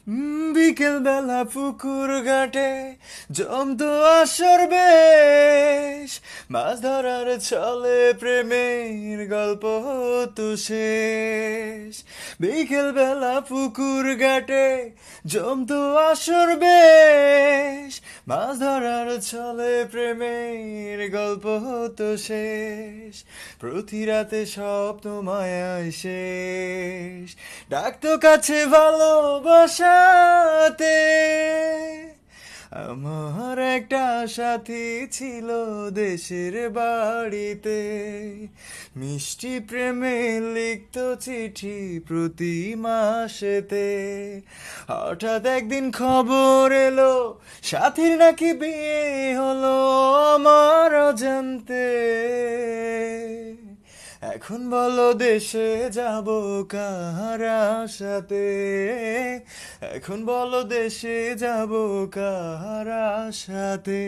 বিকেল বেলা পুকুর ঘাটে জমতো আসর বেশ, মাছ ধরার ছলে প্রেমের গল্প হতো শেষ। বিকেল বেলা পুকুর ঘাটে জমতো আসর বেশ, মাছ ধরার ছলে প্রেমের গল্প হতো শেষ। প্রতি রাতে স্বপ্ন মায়ায় শেষ, ডাকতো কাছে ভালোবাসাতে। আমার একটা সাথী ছিল দেশের বাড়িতে, মিষ্টি প্রেমে লিখতো চিঠি প্রতি মাসেতে। হঠাৎ একদিন খবর এলো সাথীর নাকি বিয়ে হলো আমার অজান্তে। এখন বলো দেশে যাব কার আশাতে, এখন বলো দেশে যাব কার আশাতে।